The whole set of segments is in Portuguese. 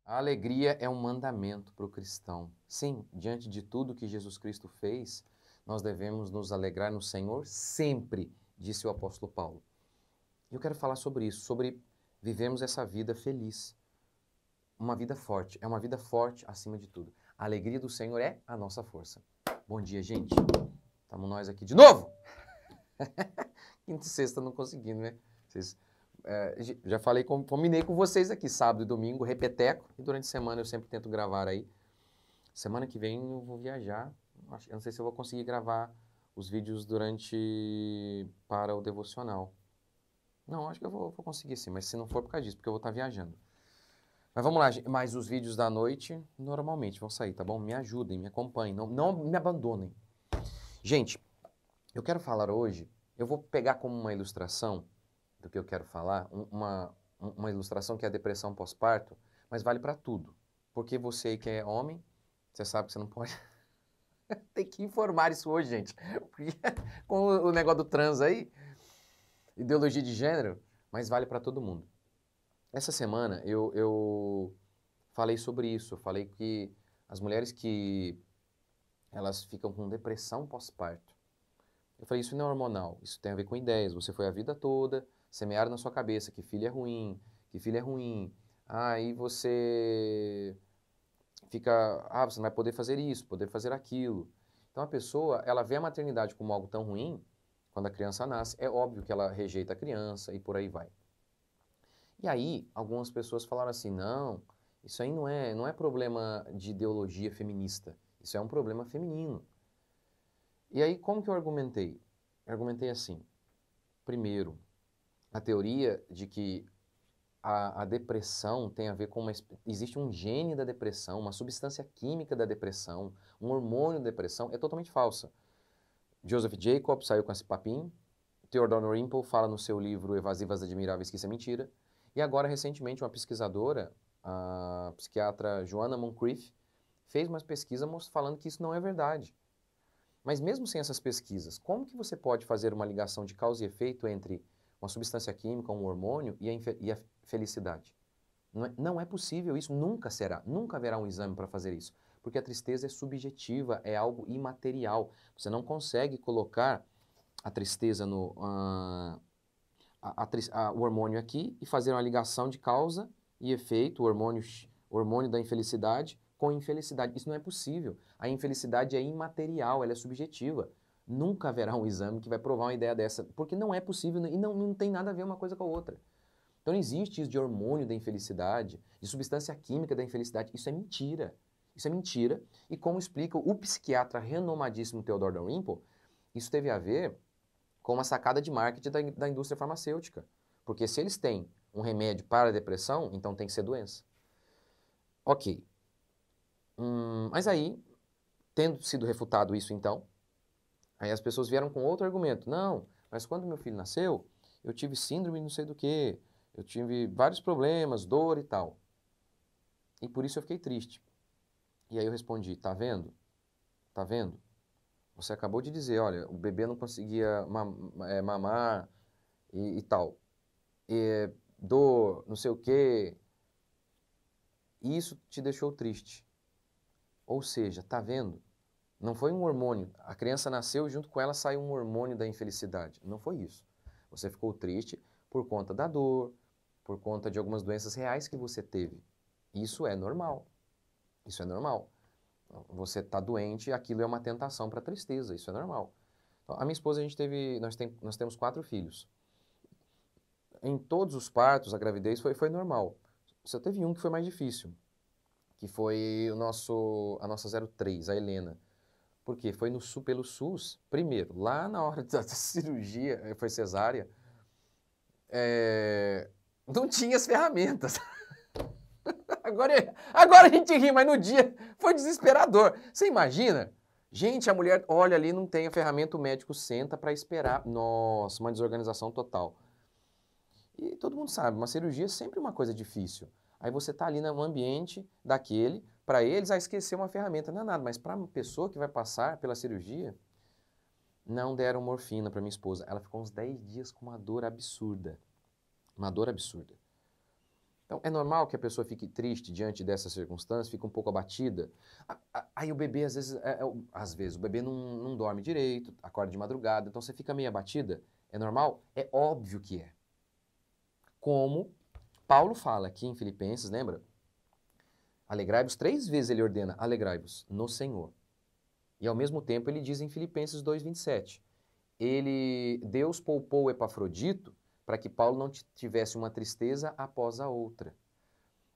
A alegria é um mandamento para o cristão. Sim, diante de tudo que Jesus Cristo fez, nós devemos nos alegrar no Senhor sempre, disse o apóstolo Paulo. E eu quero falar sobre isso, sobre vivermos essa vida feliz. Uma vida forte, é uma vida forte acima de tudo. A alegria do Senhor é a nossa força. Bom dia, gente. Estamos nós aqui de novo! Quinta e sexta não conseguindo, né? Vocês, já falei, combinei com vocês aqui, sábado e domingo, repeteco, e durante a semana eu sempre tento gravar aí. Semana que vem eu vou viajar, eu não sei se eu vou conseguir gravar os vídeos para o devocional. Não, acho que eu vou conseguir sim, mas se não for por causa disso, porque eu vou estar viajando. Mas vamos lá, gente. Mas os vídeos da noite normalmente vão sair, tá bom? Me ajudem, me acompanhem, não me abandonem. Gente, eu quero falar hoje, eu vou pegar como uma ilustração do que eu quero falar, uma ilustração que é a depressão pós-parto, mas vale para tudo. Porque você aí que é homem, você sabe que você não pode... Tem que informar isso hoje, gente. Porque com o negócio do trans aí, ideologia de gênero, mas vale para todo mundo. Essa semana eu falei sobre isso, eu falei que as mulheres que elas ficam com depressão pós-parto, eu falei, isso não é hormonal, isso tem a ver com ideias, você foi a vida toda, semearam na sua cabeça que filho é ruim, aí você fica, você não vai poder fazer isso, poder fazer aquilo. Então a pessoa, ela vê a maternidade como algo tão ruim, quando a criança nasce, é óbvio que ela rejeita a criança e por aí vai. E aí, algumas pessoas falaram assim, não, isso aí não é problema de ideologia feminista, isso é um problema feminino. E aí, como que eu argumentei? Eu argumentei assim, primeiro, a teoria de que a depressão tem a ver com existe um gene da depressão, uma substância química da depressão, um hormônio da depressão, é totalmente falsa. Joseph Jacobs saiu com esse papinho, Theodore Rimple fala no seu livro Evasivas Admiráveis que isso é mentira, e agora, recentemente, uma pesquisadora, a psiquiatra Joanna Moncrief, fez uma pesquisa falando que isso não é verdade. Mas mesmo sem essas pesquisas, como que você pode fazer uma ligação de causa e efeito entre uma substância química, um hormônio e a felicidade? Não é possível isso, nunca será, nunca haverá um exame para fazer isso, porque a tristeza é subjetiva, é algo imaterial. Você não consegue colocar a tristeza no... o hormônio aqui e fazer uma ligação de causa e efeito, o hormônio da infelicidade com infelicidade. Isso não é possível. A infelicidade é imaterial, ela é subjetiva. Nunca haverá um exame que vai provar uma ideia dessa, porque não é possível e não tem nada a ver uma coisa com a outra. Então não existe isso de hormônio da infelicidade, de substância química da infelicidade. Isso é mentira. Isso é mentira. E como explica o psiquiatra renomadíssimo Theodore Dalrymple, isso teve a ver com uma sacada de marketing da indústria farmacêutica. Porque se eles têm um remédio para a depressão, então tem que ser doença. Ok. Mas aí, tendo sido refutado isso então, aí as pessoas vieram com outro argumento. Não, mas quando meu filho nasceu, eu tive síndrome não sei do que, eu tive vários problemas, dor e tal. E por isso eu fiquei triste. E aí eu respondi, tá vendo? Tá vendo? Você acabou de dizer, olha, o bebê não conseguia mamar e tal. Dor, não sei o quê. E isso te deixou triste. Ou seja, tá vendo? Não foi um hormônio. A criança nasceu e junto com ela saiu um hormônio da infelicidade. Não foi isso. Você ficou triste por conta da dor, por conta de algumas doenças reais que você teve. Isso é normal. Isso é normal. Você está doente e aquilo é uma tentação para a tristeza. Isso é normal. Então, a minha esposa, nós temos 4 filhos. Em todos os partos, a gravidez foi normal. Só teve um que foi mais difícil, que foi a nossa 03, a Helena. Por quê? Foi pelo SUS, primeiro, lá na hora da cirurgia, foi cesárea, não tinha as ferramentas. Agora a gente ri, mas no dia foi desesperador. Você imagina? Gente, a mulher olha ali, não tem a ferramenta, o médico senta para esperar. Nossa, uma desorganização total. E todo mundo sabe, uma cirurgia é sempre uma coisa difícil. Aí você está ali no ambiente daquele, para eles, esquecer uma ferramenta. Não é nada, mas para uma pessoa que vai passar pela cirurgia, não deram morfina para minha esposa. Ela ficou uns 10 dias com uma dor absurda. Uma dor absurda. Então, é normal que a pessoa fique triste diante dessas circunstâncias, fique um pouco abatida. Aí o bebê, às vezes o bebê não dorme direito, acorda de madrugada, então você fica meio abatida. É normal? É óbvio que é. Como Paulo fala aqui em Filipenses, lembra? Alegrai-vos, 3 vezes ele ordena, alegrai-vos no Senhor. E ao mesmo tempo ele diz em Filipenses 2:27, Deus poupou Epafrodito para que Paulo não tivesse uma tristeza após a outra.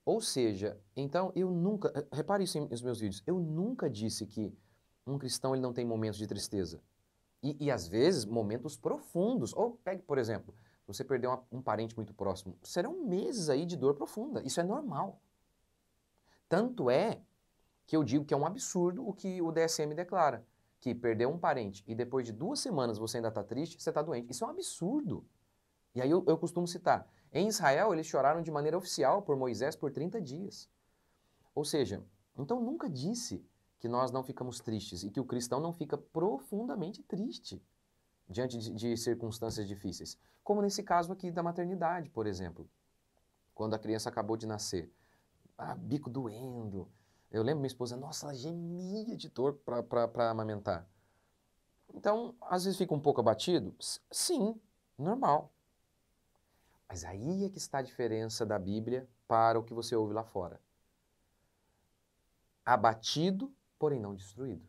Ou seja, então eu nunca, repare isso nos meus vídeos, eu nunca disse que um cristão ele não tem momentos de tristeza. E às vezes momentos profundos. Ou pegue, por exemplo, você perdeu um parente muito próximo, serão meses aí de dor profunda, isso é normal. Tanto é que eu digo que é um absurdo o que o DSM declara, que perdeu um parente e depois de 2 semanas você ainda está triste, você está doente. Isso é um absurdo. E aí eu costumo citar, em Israel eles choraram de maneira oficial por Moisés por 30 dias. Ou seja, então nunca disse que nós não ficamos tristes e que o cristão não fica profundamente triste diante de circunstâncias difíceis. Como nesse caso aqui da maternidade, por exemplo. Quando a criança acabou de nascer, bico doendo. Eu lembro minha esposa, nossa, ela gemia de dor para amamentar. Então, às vezes fica um pouco abatido? Sim, normal. Mas aí é que está a diferença da Bíblia para o que você ouve lá fora. Abatido, porém não destruído.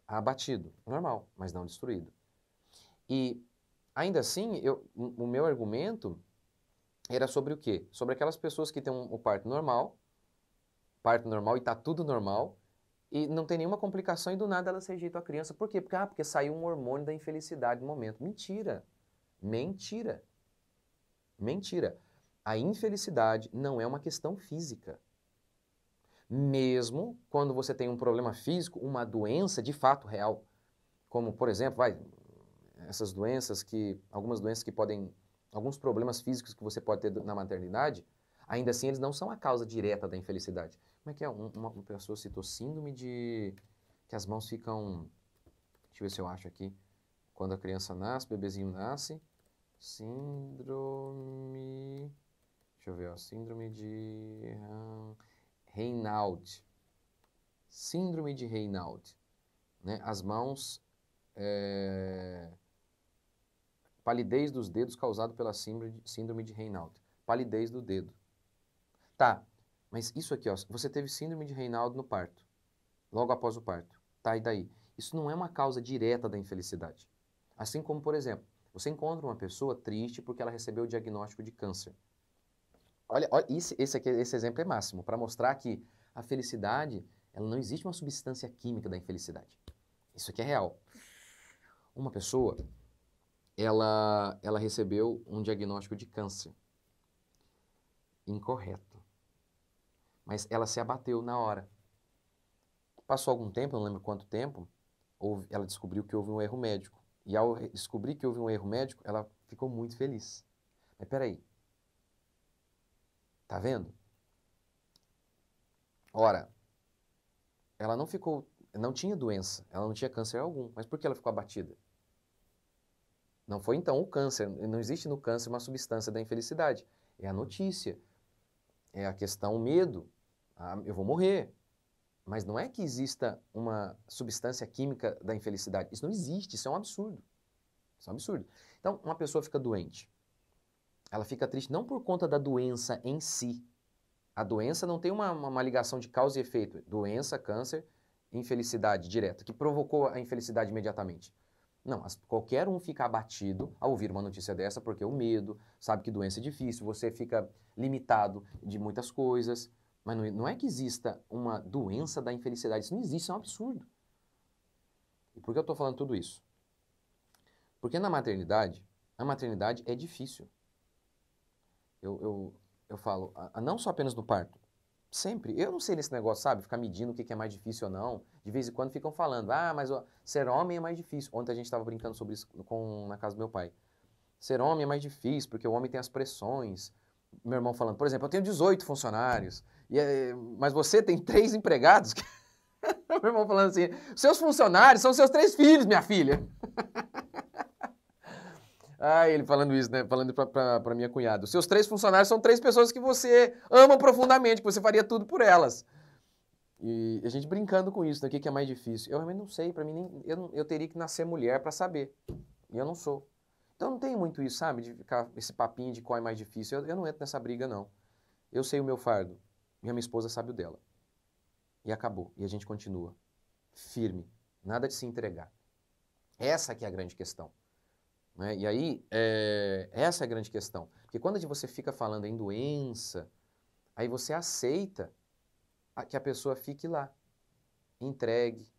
Abatido, normal, mas não destruído. E ainda assim, o meu argumento era sobre o quê? Sobre aquelas pessoas que têm o parto normal e está tudo normal, e não tem nenhuma complicação e do nada elas rejeitam a criança. Por quê? Porque saiu um hormônio da infelicidade no momento. Mentira. Mentira. Mentira. A infelicidade não é uma questão física. Mesmo quando você tem um problema físico, uma doença de fato real, como, por exemplo, essas doenças algumas doenças que podem, alguns problemas físicos que você pode ter na maternidade, ainda assim eles não são a causa direta da infelicidade. Como é que é? Uma pessoa citou síndrome de que as mãos ficam, deixa eu ver se eu acho aqui, quando a criança nasce, o bebezinho nasce, síndrome, deixa eu ver, ó, síndrome de Raynaud. Síndrome de Raynaud, né? As mãos, palidez dos dedos causado pela síndrome de Raynaud. Palidez do dedo. Tá, mas isso aqui, ó, você teve síndrome de Raynaud no parto, logo após o parto. Tá, e daí? Isso não é uma causa direta da infelicidade. Assim como, por exemplo, você encontra uma pessoa triste porque ela recebeu o diagnóstico de câncer. Olha esse exemplo é máximo, para mostrar que a felicidade, ela não existe uma substância química da infelicidade. Isso aqui é real. Uma pessoa, ela recebeu um diagnóstico de câncer. Incorreto. Mas ela se abateu na hora. Passou algum tempo, eu não lembro quanto tempo, ela descobriu que houve um erro médico. E ao descobrir que houve um erro médico, ela ficou muito feliz. Mas peraí. Tá vendo? Ora, ela não tinha doença, ela não tinha câncer algum. Mas por que ela ficou abatida? Não foi então o câncer, não existe no câncer uma substância da infelicidade. É a notícia, é a questão, o medo. Eu vou morrer. Mas não é que exista uma substância química da infelicidade. Isso não existe, isso é um absurdo. Isso é um absurdo. Então, uma pessoa fica doente. Ela fica triste não por conta da doença em si. A doença não tem uma ligação de causa e efeito. Doença, câncer, infelicidade direta, que provocou a infelicidade imediatamente. Não, qualquer um fica abatido ao ouvir uma notícia dessa, porque o medo, sabe que doença é difícil, você fica limitado de muitas coisas, mas não é que exista uma doença da infelicidade, isso não existe, isso é um absurdo. E por que eu estou falando tudo isso? Porque a maternidade é difícil. Eu falo, não só apenas no parto, sempre. Eu não sei nesse negócio, sabe? Ficar medindo o que é mais difícil ou não. De vez em quando ficam falando, mas ser homem é mais difícil. Ontem a gente estava brincando sobre isso na casa do meu pai. Ser homem é mais difícil, porque o homem tem as pressões. Meu irmão falando, por exemplo, eu tenho 18 funcionários, mas você tem 3 empregados? Meu irmão falando assim, seus funcionários são seus 3 filhos, minha filha. Ah, ele falando isso, né? Falando pra minha cunhada. Os seus 3 funcionários são 3 pessoas que você ama profundamente, que você faria tudo por elas. E a gente brincando com isso, né? O que é mais difícil? Eu realmente não sei, pra mim, eu teria que nascer mulher pra saber. E eu não sou. Então não tem muito isso, sabe? De ficar esse papinho de qual é mais difícil. Eu não entro nessa briga, não. Eu sei o meu fardo. E a minha esposa sabe o dela. E acabou. E a gente continua. Firme. Nada de se entregar. Essa que é a grande questão. Né? E aí, essa é a grande questão. Porque quando você fica falando em doença, aí você aceita que a pessoa fique lá, entregue,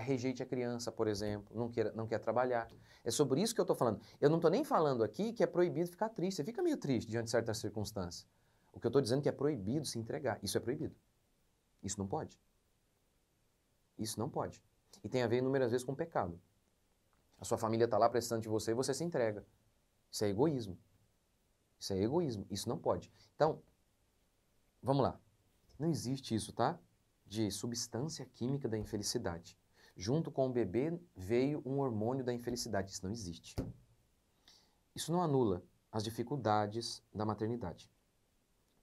rejeite a criança, por exemplo, não quer trabalhar. É sobre isso que eu estou falando. Eu não estou nem falando aqui que é proibido ficar triste. Você fica meio triste diante de certas circunstâncias. O que eu estou dizendo é que é proibido se entregar. Isso é proibido. Isso não pode. Isso não pode. E tem a ver inúmeras vezes com pecado. A sua família está lá precisando de você e você se entrega. Isso é egoísmo. Isso é egoísmo. Isso não pode. Então, vamos lá. Não existe isso, tá? De substância química da infelicidade. Junto com o bebê veio um hormônio da infelicidade. Isso não existe. Isso não anula as dificuldades da maternidade.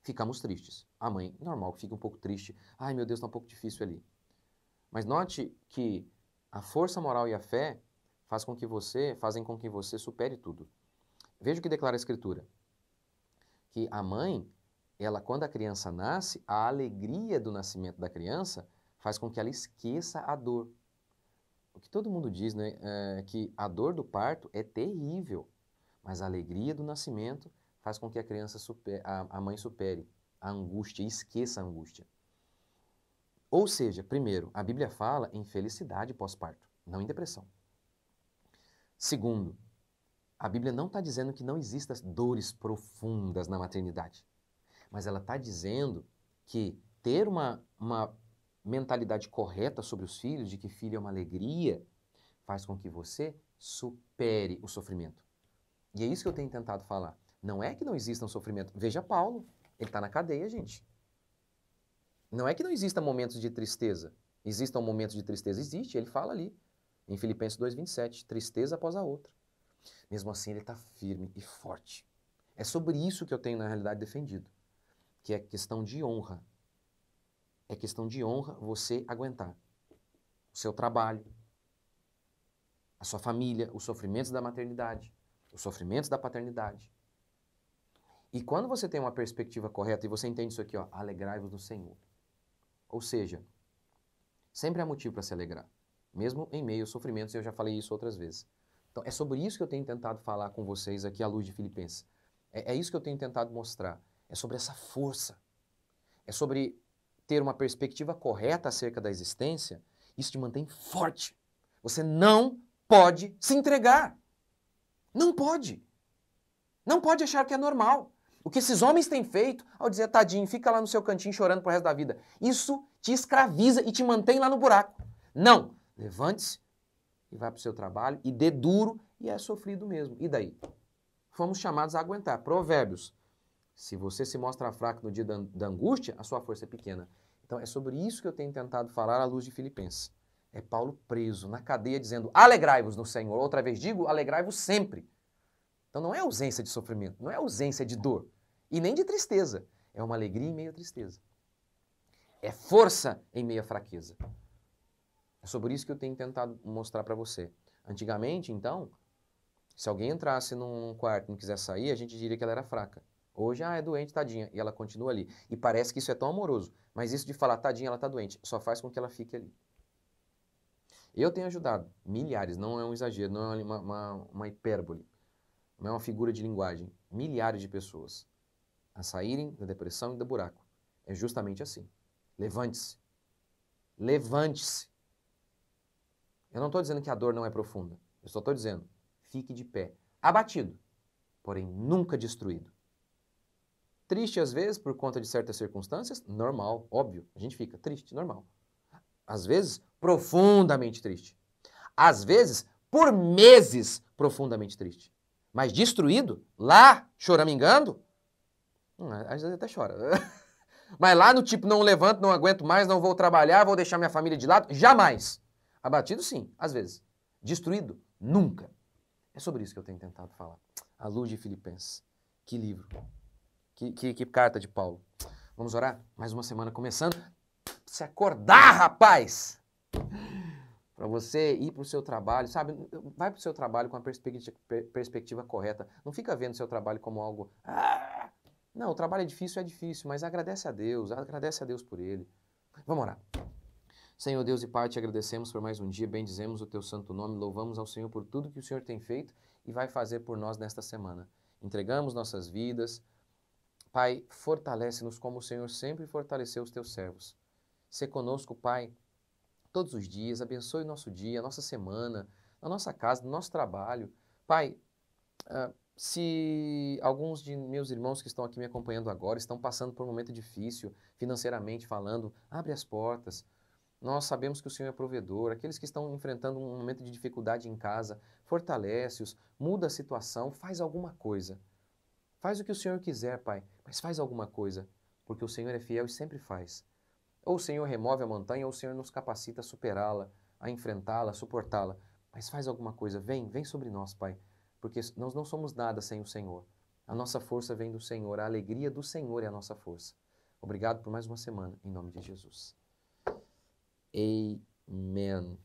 Ficamos tristes. A mãe, normal, fica um pouco triste. Ai, meu Deus, está um pouco difícil ali. Mas note que a força moral e a fé fazem com que você supere tudo. Veja o que declara a Escritura. Que a mãe, quando a criança nasce, a alegria do nascimento da criança faz com que ela esqueça a dor. O que todo mundo diz, né, é que a dor do parto é terrível, mas a alegria do nascimento faz com que a criança a mãe supere a angústia, esqueça a angústia. Ou seja, primeiro, a Bíblia fala em felicidade pós-parto, não em depressão. Segundo, a Bíblia não está dizendo que não existam dores profundas na maternidade, mas ela está dizendo que ter uma mentalidade correta sobre os filhos, de que filho é uma alegria, faz com que você supere o sofrimento. E é isso que eu tenho tentado falar. Não é que não exista um sofrimento. Veja Paulo, ele está na cadeia, gente. Não é que não existam momentos de tristeza. Existam momentos de tristeza, existe, ele fala ali, em Filipenses 2:27, tristeza após a outra. Mesmo assim, ele está firme e forte. É sobre isso que eu tenho, na realidade, defendido, que é questão de honra. É questão de honra você aguentar o seu trabalho, a sua família, os sofrimentos da maternidade, os sofrimentos da paternidade. E quando você tem uma perspectiva correta, e você entende isso aqui, ó, alegrai-vos no Senhor. Ou seja, sempre há motivo para se alegrar, mesmo em meio aos sofrimentos, eu já falei isso outras vezes. Então, é sobre isso que eu tenho tentado falar com vocês aqui à luz de Filipenses. É isso que eu tenho tentado mostrar. É sobre essa força. É sobre ter uma perspectiva correta acerca da existência. Isso te mantém forte. Você não pode se entregar. Não pode. Não pode achar que é normal. O que esses homens têm feito, ao dizer, tadinho, fica lá no seu cantinho chorando pro resto da vida, isso te escraviza e te mantém lá no buraco. Não. Levante-se e vai pro seu trabalho e dê duro e é sofrido mesmo. E daí? Fomos chamados a aguentar. Provérbios. Se você se mostra fraco no dia da angústia, a sua força é pequena. Então é sobre isso que eu tenho tentado falar à luz de Filipenses. É Paulo preso na cadeia dizendo, alegrai-vos no Senhor. Outra vez digo, alegrai-vos sempre. Então não é ausência de sofrimento, não é ausência de dor e nem de tristeza. É uma alegria em meio à tristeza. É força em meio à fraqueza. É sobre isso que eu tenho tentado mostrar para você. Antigamente, então, se alguém entrasse num quarto e não quisesse sair, a gente diria que ela era fraca. Hoje, é doente, tadinha, e ela continua ali. E parece que isso é tão amoroso, mas isso de falar, tadinha, ela tá doente, só faz com que ela fique ali. Eu tenho ajudado milhares, não é um exagero, não é uma hipérbole. Não é uma figura de linguagem, milhares de pessoas a saírem da depressão e do buraco. É justamente assim. Levante-se. Levante-se. Eu não estou dizendo que a dor não é profunda. Eu só estou dizendo, fique de pé. Abatido, porém nunca destruído. Triste às vezes por conta de certas circunstâncias, normal, óbvio. A gente fica triste, normal. Às vezes, profundamente triste. Às vezes, por meses, profundamente triste. Mas destruído, lá, choramingando, às vezes até chora. Mas lá no tipo, não levanto, não aguento mais, não vou trabalhar, vou deixar minha família de lado, jamais. Abatido sim, às vezes. Destruído, nunca. É sobre isso que eu tenho tentado falar. A luz de Filipenses. Que livro. Que carta de Paulo. Vamos orar? Mais uma semana começando. Se acordar, rapaz! Para você ir para o seu trabalho, sabe? Vai para o seu trabalho com a perspectiva correta. Não fica vendo o seu trabalho como algo... Não, o trabalho é difícil, mas agradece a Deus por ele. Vamos orar. Senhor Deus e Pai, te agradecemos por mais um dia, bendizemos o teu santo nome, louvamos ao Senhor por tudo que o Senhor tem feito e vai fazer por nós nesta semana. Entregamos nossas vidas. Pai, fortalece-nos como o Senhor sempre fortaleceu os teus servos. Sê conosco, Pai, todos os dias, abençoe o nosso dia, a nossa semana, na nossa casa, no nosso trabalho. Pai, se alguns de meus irmãos que estão aqui me acompanhando agora estão passando por um momento difícil, financeiramente falando, abre as portas. Nós sabemos que o Senhor é provedor. Aqueles que estão enfrentando um momento de dificuldade em casa, fortalece-os, muda a situação, faz alguma coisa. Faz o que o Senhor quiser, Pai, mas faz alguma coisa, porque o Senhor é fiel e sempre faz. Ou o Senhor remove a montanha, ou o Senhor nos capacita a superá-la, a enfrentá-la, a suportá-la. Mas faz alguma coisa, vem sobre nós, Pai, porque nós não somos nada sem o Senhor. A nossa força vem do Senhor, a alegria do Senhor é a nossa força. Obrigado por mais uma semana, em nome de Jesus. Amen.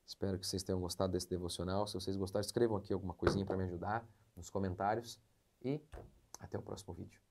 Espero que vocês tenham gostado desse devocional. Se vocês gostaram, escrevam aqui alguma coisinha para me ajudar nos comentários. E até o próximo vídeo.